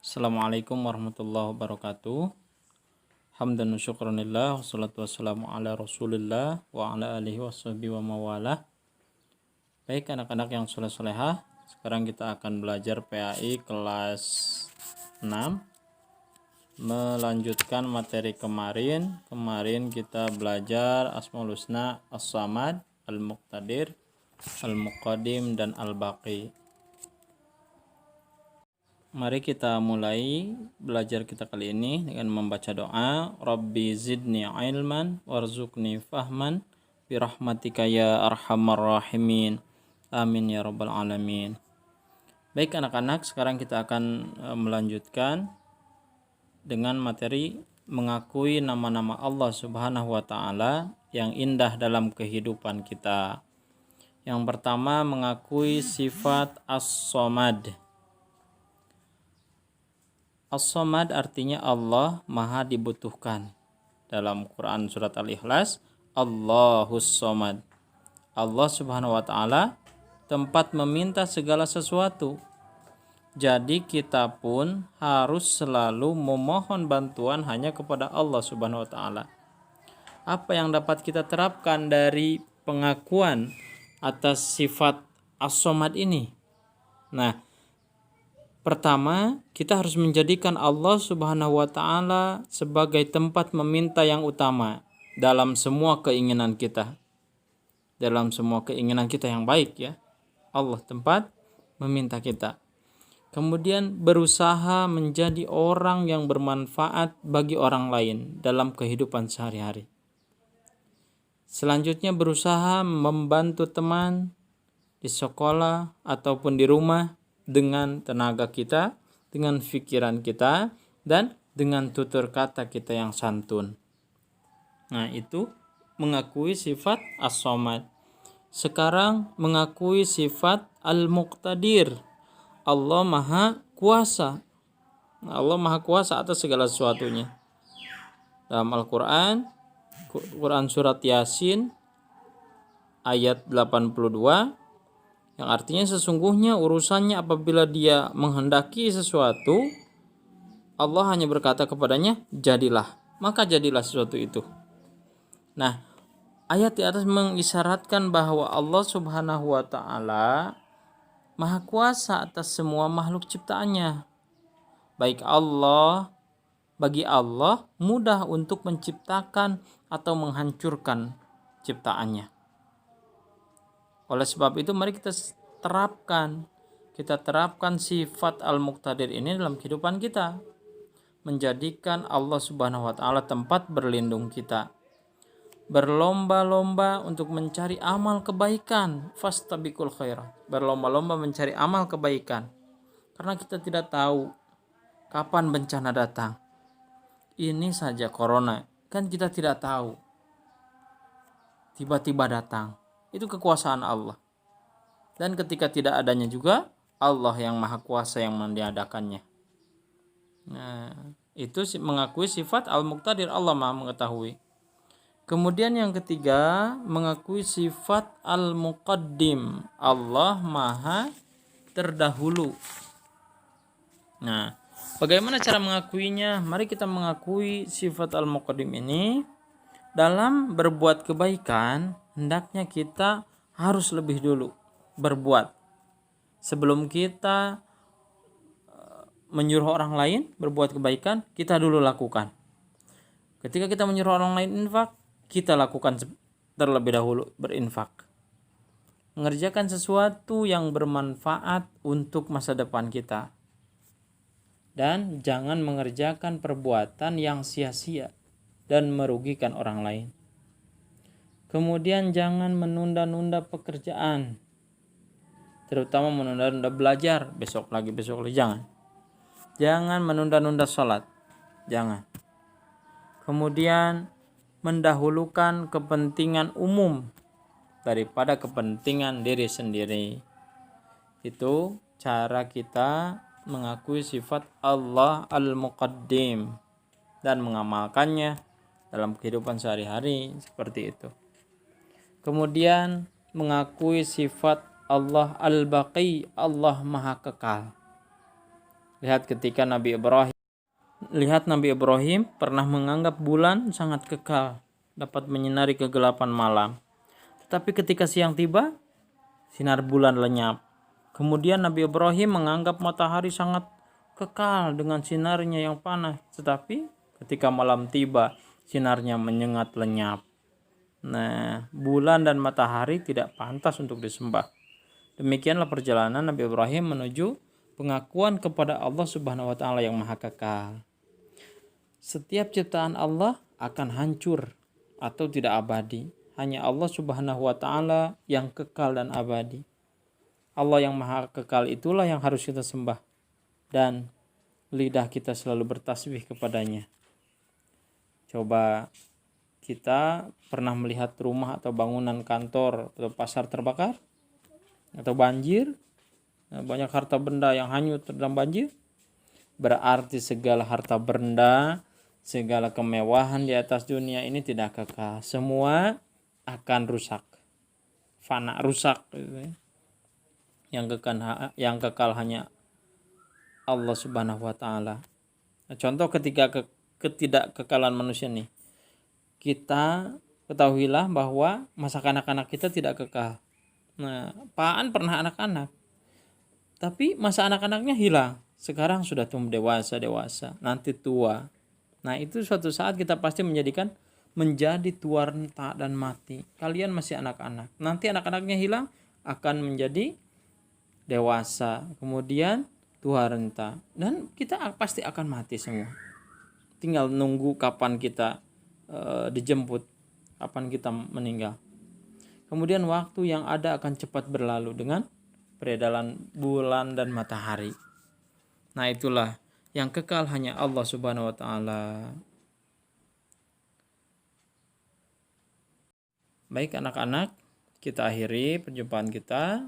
Assalamualaikum warahmatullahi wabarakatuh. Hamdan wa syukranillah, wassalatu wassalamu ala rasulillah wa ala alihi washabihi wa mawalah. Baik anak-anak yang soleh-solehah, sekarang kita akan belajar PAI kelas 6. Melanjutkan materi kemarin. Kemarin kita belajar Asmaul Husna, As-Samad, Al-Muqtadir, Al-Muqaddim, dan Al-Baqi. Mari kita mulai belajar kita kali ini dengan membaca doa. Rabbi zidni ilman warzuqni fahman birahmatika ya arhamar rahimin. Amin ya rabbal alamin. Baik anak-anak, sekarang kita akan melanjutkan dengan materi mengakui nama-nama Allah Subhanahu wa taala yang indah dalam kehidupan kita. Yang pertama, mengakui sifat As-Samad. As-Samad artinya Allah Maha dibutuhkan. Dalam Quran surat Al-Ikhlas, Allahus Samad. Allah Subhanahu wa taala tempat meminta segala sesuatu. Jadi kita pun harus selalu memohon bantuan hanya kepada Allah Subhanahu wa taala. Apa yang dapat kita terapkan dari pengakuan atas sifat As-Samad ini? Nah, pertama, kita harus menjadikan Allah Subhanahu wa taala sebagai tempat meminta yang utama dalam semua keinginan kita. Dalam semua keinginan kita yang baik ya. Allah tempat meminta kita. Kemudian berusaha menjadi orang yang bermanfaat bagi orang lain dalam kehidupan sehari-hari. Selanjutnya berusaha membantu teman di sekolah ataupun di rumah dengan tenaga kita, dengan pikiran kita, dan dengan tutur kata kita yang santun. Nah, itu mengakui sifat As-Samad. Sekarang mengakui sifat Al-Muqtadir. Allah Maha Kuasa. Allah Maha Kuasa atas segala sesuatunya. Dalam Al-Quran, Quran surat Yasin ayat 82, yang artinya sesungguhnya urusannya apabila dia menghendaki sesuatu, Allah hanya berkata kepadanya, jadilah. Maka jadilah sesuatu itu. Nah, ayat di atas mengisyaratkan bahwa Allah Subhanahu wa ta'ala Maha Kuasa atas semua makhluk ciptaannya. Bagi Allah mudah untuk menciptakan atau menghancurkan ciptaannya. Oleh sebab itu mari kita terapkan sifat Al-Muqtadir ini dalam kehidupan kita. Menjadikan Allah Subhanahu wa taala tempat berlindung kita. Berlomba-lomba untuk mencari amal kebaikan, fastabiqul khairat. Berlomba-lomba mencari amal kebaikan. Karena kita tidak tahu kapan bencana datang. Ini saja corona, kan kita tidak tahu. Tiba-tiba datang. Itu kekuasaan Allah. Dan ketika tidak adanya juga, Allah yang Maha Kuasa yang meniadakannya. Nah, itu mengakui sifat Al-Muqtadir, Allah Maha mengetahui. Kemudian yang ketiga, mengakui sifat Al-Muqaddim. Allah Maha terdahulu. Nah, bagaimana cara mengakuinya? Mari kita mengakui sifat Al-Muqaddim ini. Dalam berbuat kebaikan, hendaknya kita harus lebih dulu berbuat. Sebelum kita menyuruh orang lain berbuat kebaikan, kita dulu lakukan. Ketika kita menyuruh orang lain infak, kita lakukan terlebih dahulu berinfak. Mengerjakan sesuatu yang bermanfaat untuk masa depan kita. Dan jangan mengerjakan perbuatan yang sia-sia dan merugikan orang lain. Kemudian jangan menunda-nunda pekerjaan. Terutama menunda-nunda belajar, besok lagi. Jangan. Jangan menunda-nunda sholat. Jangan. Kemudian mendahulukan kepentingan umum daripada kepentingan diri sendiri. Itu cara kita mengakui sifat Allah Al-Muqaddim dan mengamalkannya dalam kehidupan sehari-hari seperti itu. Kemudian mengakui sifat Allah Al-Baqi, Allah Maha Kekal. Lihat Nabi Ibrahim pernah menganggap bulan sangat kekal, dapat menyinari kegelapan malam. Tetapi ketika siang tiba, sinar bulan lenyap. Kemudian Nabi Ibrahim menganggap matahari sangat kekal dengan sinarnya yang panas. Tetapi ketika malam tiba, sinarnya menyengat lenyap. Nah, bulan dan matahari tidak pantas untuk disembah. Demikianlah perjalanan Nabi Ibrahim menuju pengakuan kepada Allah Subhanahu wa taala yang maha kekal. Setiap ciptaan Allah akan hancur atau tidak abadi. Hanya Allah Subhanahu wa taala yang kekal dan abadi. Allah yang maha kekal itulah yang harus kita sembah. Dan lidah kita selalu bertasbih kepadanya. Coba kita pernah melihat rumah atau bangunan kantor atau pasar terbakar? Atau banjir? Banyak harta benda yang hanyut dalam banjir? Berarti segala harta benda, segala kemewahan di atas dunia ini tidak kekal. Semua akan rusak. Fana, rusak. Yang kekal hanya Allah Subhanahu wa taala. Contoh ketika ketidakkekalan manusia nih. Kita ketahuilah bahwa masa kanak-kanak kita tidak kekal. Nah, Paan pernah anak-anak. Tapi masa anak-anaknya hilang. Sekarang sudah tumbuh dewasa, nanti tua. Nah, itu suatu saat kita pasti menjadi tua renta dan mati. Kalian masih anak-anak. Nanti anak-anaknya hilang akan menjadi dewasa. Kemudian tua renta. Dan kita pasti akan mati semua. Tinggal nunggu kapan kita dijemput. Kapan kita meninggal. Kemudian waktu yang ada akan cepat berlalu dengan peredaran bulan dan matahari. Nah, itulah yang kekal hanya Allah Subhanahu wa taala. Baik anak-anak, kita akhiri perjumpaan kita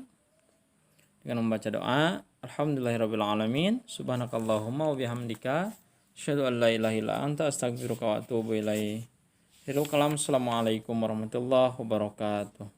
dengan membaca doa. Alhamdulillahirabbil alamin. Subhanakallahumma wa bihamdika asyhadu an la ilaha illa anta astaghfiruka wa atubu ilaik. Assalamualaikum warahmatullahi wabarakatuh.